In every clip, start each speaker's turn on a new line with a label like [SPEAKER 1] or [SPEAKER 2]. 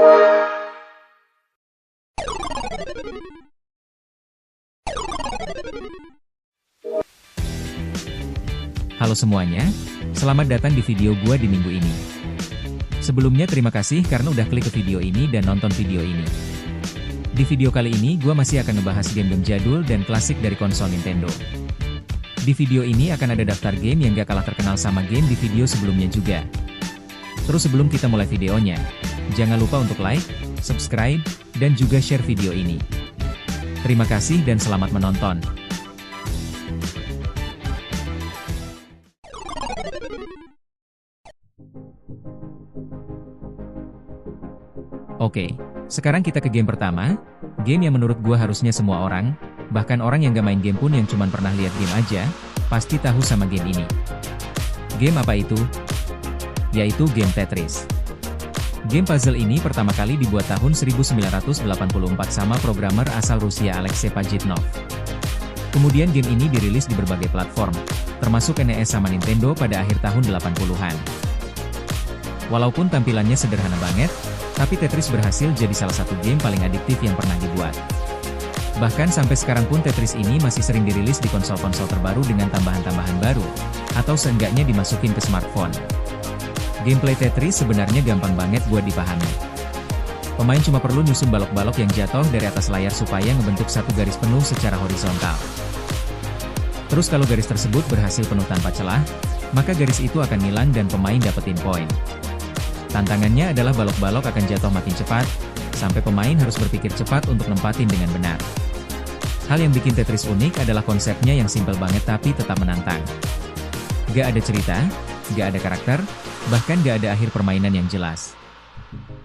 [SPEAKER 1] Halo semuanya, selamat datang di video gua di minggu ini. Sebelumnya terima kasih karena udah klik ke video ini dan nonton video ini. Di video kali ini gua masih akan ngebahas game-game jadul dan klasik dari konsol Nintendo. Di video ini akan ada daftar game yang gak kalah terkenal sama game di video sebelumnya juga. Terus sebelum kita mulai videonya, jangan lupa untuk like, subscribe, dan juga share video ini. Terima kasih dan selamat menonton. Oke, sekarang kita ke game pertama, game yang menurut gua harusnya semua orang, bahkan orang yang gak main game pun yang cuman pernah lihat game aja, pasti tahu sama game ini. Game apa itu? Yaitu game Tetris. Game puzzle ini pertama kali dibuat tahun 1984 sama programmer asal Rusia Alexei Pajitnov. Kemudian game ini dirilis di berbagai platform, termasuk NES sama Nintendo pada akhir tahun 80-an. Walaupun tampilannya sederhana banget, tapi Tetris berhasil jadi salah satu game paling adiktif yang pernah dibuat. Bahkan sampai sekarang pun Tetris ini masih sering dirilis di konsol-konsol terbaru dengan tambahan-tambahan baru, atau seenggaknya dimasukin ke smartphone. Gameplay Tetris sebenarnya gampang banget buat dipahami. Pemain cuma perlu nyusun balok-balok yang jatuh dari atas layar supaya ngebentuk satu garis penuh secara horizontal. Terus kalau garis tersebut berhasil penuh tanpa celah, maka garis itu akan hilang dan pemain dapetin poin. Tantangannya adalah balok-balok akan jatuh makin cepat, sampai pemain harus berpikir cepat untuk nempatin dengan benar. Hal yang bikin Tetris unik adalah konsepnya yang simpel banget tapi tetap menantang. Gak ada cerita, gak ada karakter, bahkan gak ada akhir permainan yang jelas.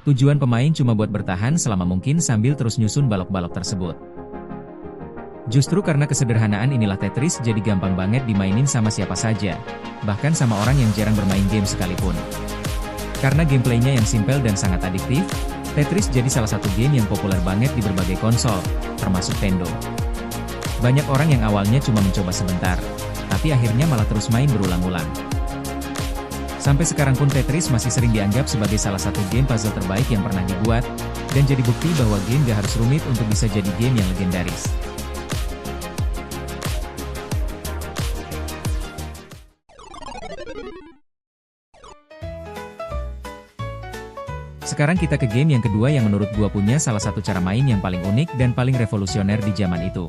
[SPEAKER 1] Tujuan pemain cuma buat bertahan selama mungkin sambil terus nyusun balok-balok tersebut. Justru karena kesederhanaan inilah Tetris jadi gampang banget dimainin sama siapa saja, bahkan sama orang yang jarang bermain game sekalipun. Karena gameplaynya yang simpel dan sangat adiktif, Tetris jadi salah satu game yang populer banget di berbagai konsol, termasuk Nintendo. Banyak orang yang awalnya cuma mencoba sebentar, tapi akhirnya malah terus main berulang-ulang. Sampai sekarang pun Tetris masih sering dianggap sebagai salah satu game puzzle terbaik yang pernah dibuat, dan jadi bukti bahwa game gak harus rumit untuk bisa jadi game yang legendaris. Sekarang kita ke game yang kedua yang menurut gua punya salah satu cara main yang paling unik dan paling revolusioner di zaman itu.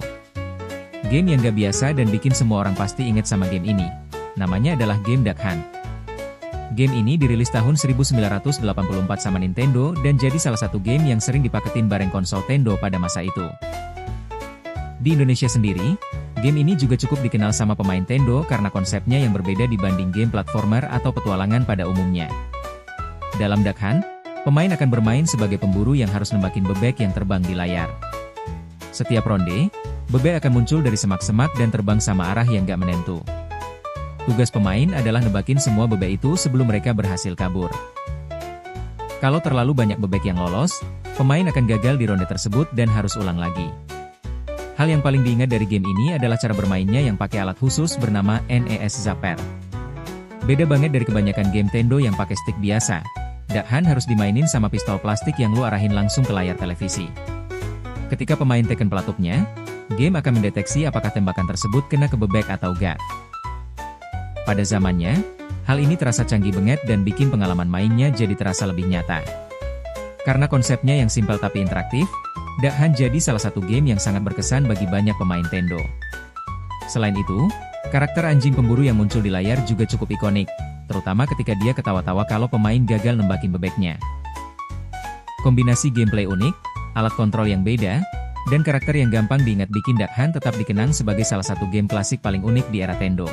[SPEAKER 1] Game yang gak biasa dan bikin semua orang pasti inget sama game ini. Namanya adalah game Duck Hunt. Game ini dirilis tahun 1984 sama Nintendo dan jadi salah satu game yang sering dipaketin bareng konsol Nintendo pada masa itu. Di Indonesia sendiri, game ini juga cukup dikenal sama pemain Nintendo karena konsepnya yang berbeda dibanding game platformer atau petualangan pada umumnya. Dalam Duck Hunt, pemain akan bermain sebagai pemburu yang harus nembakin bebek yang terbang di layar. Setiap ronde, bebek akan muncul dari semak-semak dan terbang sama arah yang gak menentu. Tugas pemain adalah nebakin semua bebek itu sebelum mereka berhasil kabur. Kalau terlalu banyak bebek yang lolos, pemain akan gagal di ronde tersebut dan harus ulang lagi. Hal yang paling diingat dari game ini adalah cara bermainnya yang pakai alat khusus bernama NES Zapper. Beda banget dari kebanyakan game Nintendo yang pakai stick biasa. Duck Hunt harus dimainin sama pistol plastik yang lu arahin langsung ke layar televisi. Ketika pemain tekan pelatupnya, game akan mendeteksi apakah tembakan tersebut kena ke bebek atau gak. Pada zamannya, hal ini terasa canggih banget dan bikin pengalaman mainnya jadi terasa lebih nyata. Karena konsepnya yang simpel tapi interaktif, Duck Hunt jadi salah satu game yang sangat berkesan bagi banyak pemain Nintendo. Selain itu, karakter anjing pemburu yang muncul di layar juga cukup ikonik, terutama ketika dia ketawa-tawa kalau pemain gagal nembakin bebeknya. Kombinasi gameplay unik, alat kontrol yang beda, dan karakter yang gampang diingat bikin Duck Hunt tetap dikenang sebagai salah satu game klasik paling unik di era Nintendo.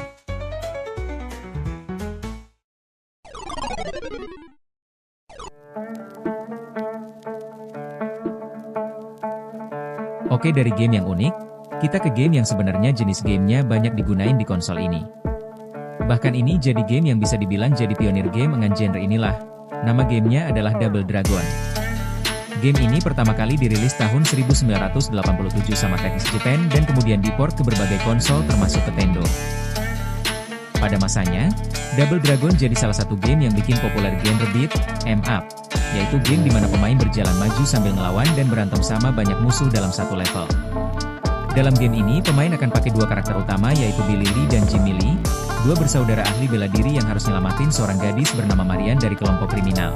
[SPEAKER 1] Oke, dari game yang unik, kita ke game yang sebenarnya jenis gamenya banyak digunain di konsol ini. Bahkan ini jadi game yang bisa dibilang jadi pionir game dengan genre inilah. Nama gamenya adalah Double Dragon. Game ini pertama kali dirilis tahun 1987 sama TES Japan dan kemudian diport ke berbagai konsol termasuk ke Nintendo. Pada masanya, Double Dragon jadi salah satu game yang bikin populer genre beat 'em up, yaitu game di mana pemain berjalan maju sambil melawan dan berantem sama banyak musuh dalam satu level. Dalam game ini, pemain akan pakai dua karakter utama yaitu Billy Lee dan Jimmy Lee, dua bersaudara ahli bela diri yang harus nyelamatin seorang gadis bernama Marian dari kelompok kriminal.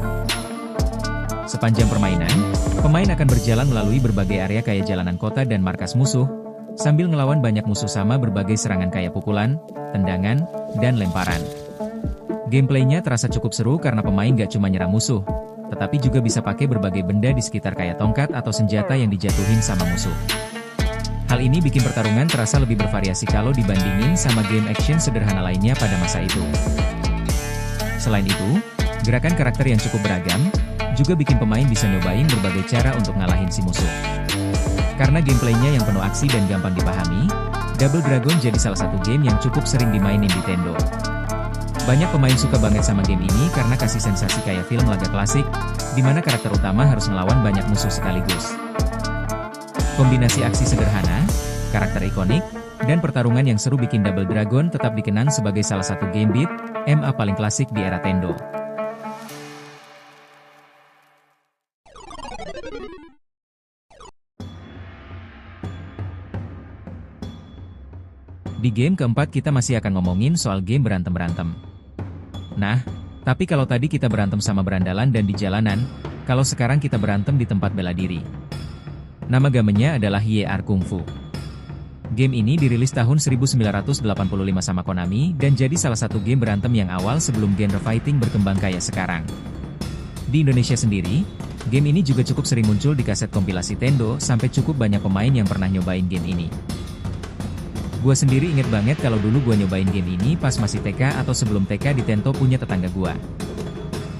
[SPEAKER 1] Sepanjang permainan, pemain akan berjalan melalui berbagai area kayak jalanan kota dan markas musuh, sambil ngelawan banyak musuh sama berbagai serangan kayak pukulan, tendangan, dan lemparan. Gameplaynya terasa cukup seru karena pemain gak cuma nyerang musuh, tetapi juga bisa pakai berbagai benda di sekitar kayak tongkat atau senjata yang dijatuhin sama musuh. Hal ini bikin pertarungan terasa lebih bervariasi kalau dibandingin sama game action sederhana lainnya pada masa itu. Selain itu, gerakan karakter yang cukup beragam, juga bikin pemain bisa nyobain berbagai cara untuk ngalahin si musuh. Karena gameplaynya yang penuh aksi dan gampang dipahami, Double Dragon jadi salah satu game yang cukup sering dimainin Nintendo. Banyak pemain suka banget sama game ini karena kasih sensasi kayak film laga klasik, di mana karakter utama harus melawan banyak musuh sekaligus. Kombinasi aksi sederhana, karakter ikonik, dan pertarungan yang seru bikin Double Dragon tetap dikenang sebagai salah satu game beat 'em up paling klasik di era Nintendo. Di game keempat kita masih akan ngomongin soal game berantem-berantem. Nah, tapi kalau tadi kita berantem sama berandalan dan di jalanan, kalau sekarang kita berantem di tempat bela diri. Nama gamenya adalah YR Kung Fu. Game ini dirilis tahun 1985 sama Konami dan jadi salah satu game berantem yang awal sebelum genre fighting berkembang kayak sekarang. Di Indonesia sendiri, game ini juga cukup sering muncul di kaset kompilasi Nintendo sampai cukup banyak pemain yang pernah nyobain game ini. Gua sendiri inget banget kalau dulu gua nyobain game ini pas masih TK atau sebelum TK di Tento punya tetangga gua.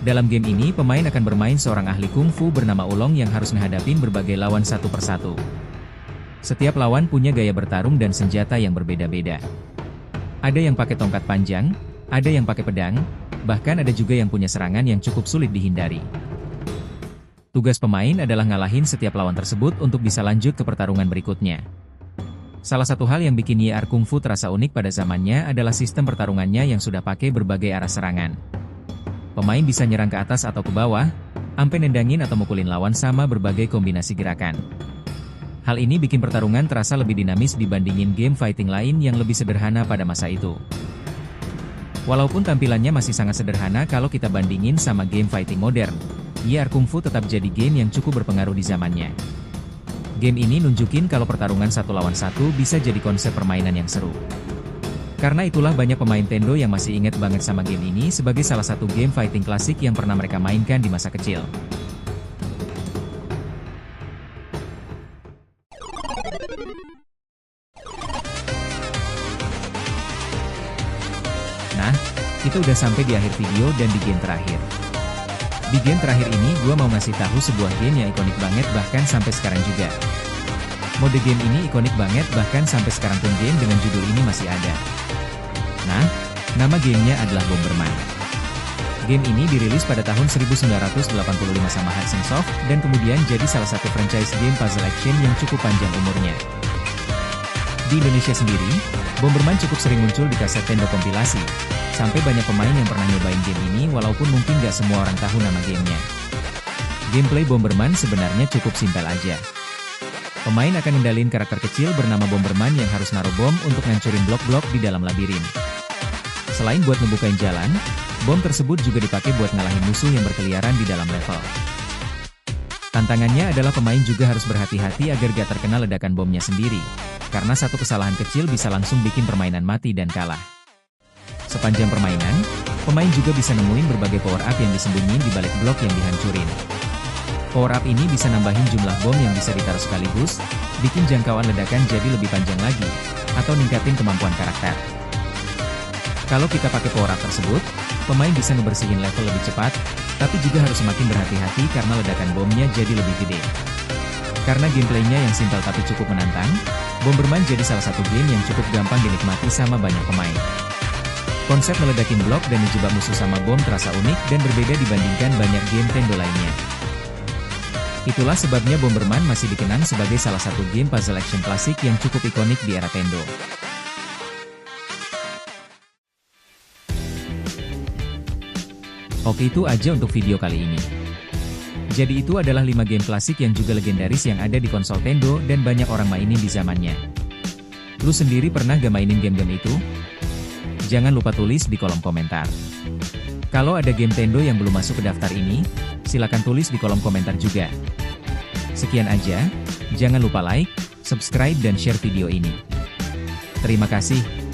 [SPEAKER 1] Dalam game ini pemain akan bermain seorang ahli kungfu bernama Ulong yang harus menghadapin berbagai lawan satu persatu. Setiap lawan punya gaya bertarung dan senjata yang berbeda-beda. Ada yang pakai tongkat panjang, ada yang pakai pedang, bahkan ada juga yang punya serangan yang cukup sulit dihindari. Tugas pemain adalah ngalahin setiap lawan tersebut untuk bisa lanjut ke pertarungan berikutnya. Salah satu hal yang bikin YR Kung Fu terasa unik pada zamannya adalah sistem pertarungannya yang sudah pakai berbagai arah serangan. Pemain bisa nyerang ke atas atau ke bawah, ampe nendangin atau mukulin lawan sama berbagai kombinasi gerakan. Hal ini bikin pertarungan terasa lebih dinamis dibandingin game fighting lain yang lebih sederhana pada masa itu. Walaupun tampilannya masih sangat sederhana kalau kita bandingin sama game fighting modern, YR Kung Fu tetap jadi game yang cukup berpengaruh di zamannya. Game ini nunjukin kalau pertarungan satu lawan satu bisa jadi konsep permainan yang seru. Karena itulah banyak pemain Nintendo yang masih inget banget sama game ini sebagai salah satu game fighting klasik yang pernah mereka mainkan di masa kecil. Nah, kita udah sampai di akhir video dan di game terakhir. Di game terakhir ini gua mau ngasih tahu sebuah game yang ikonik banget bahkan sampai sekarang juga. Mode game ini ikonik banget bahkan sampai sekarang pun game dengan judul ini masih ada. Nah, nama gamenya adalah Bomberman. Game ini dirilis pada tahun 1985 sama Hudson Soft, dan kemudian jadi salah satu franchise game puzzle action yang cukup panjang umurnya. Di Indonesia sendiri, Bomberman cukup sering muncul di kaset Nintendo kompilasi, sampai banyak pemain yang pernah nyobain game ini walaupun mungkin gak semua orang tahu nama gamenya. Gameplay Bomberman sebenarnya cukup simpel aja. Pemain akan ngendalin karakter kecil bernama Bomberman yang harus naruh bom untuk ngancurin blok-blok di dalam labirin. Selain buat ngebukain jalan, bom tersebut juga dipakai buat ngalahin musuh yang berkeliaran di dalam level. Tantangannya adalah pemain juga harus berhati-hati agar gak terkena ledakan bomnya sendiri, karena satu kesalahan kecil bisa langsung bikin permainan mati dan kalah. Sepanjang permainan, pemain juga bisa nemuin berbagai power-up yang disembunyiin di balik blok yang dihancurin. Power-up ini bisa nambahin jumlah bom yang bisa ditaruh sekaligus, bikin jangkauan ledakan jadi lebih panjang lagi, atau ningkatin kemampuan karakter. Kalau kita pakai power-up tersebut, pemain bisa ngebersihin level lebih cepat, tapi juga harus semakin berhati-hati karena ledakan bomnya jadi lebih gede. Karena gameplaynya yang simpel tapi cukup menantang, Bomberman jadi salah satu game yang cukup gampang dinikmati sama banyak pemain. Konsep meledakin blok dan menjebak musuh sama bom terasa unik dan berbeda dibandingkan banyak game Nintendo lainnya. Itulah sebabnya Bomberman masih dikenang sebagai salah satu game puzzle action klasik yang cukup ikonik di era Nintendo. Oke, itu aja untuk video kali ini. Jadi itu adalah 5 game klasik yang juga legendaris yang ada di konsol Nintendo dan banyak orang mainin di zamannya. Lu sendiri pernah gak mainin game-game itu? Jangan lupa tulis di kolom komentar. Kalau ada game Nintendo yang belum masuk ke daftar ini, silakan tulis di kolom komentar juga. Sekian aja, jangan lupa like, subscribe dan share video ini. Terima kasih.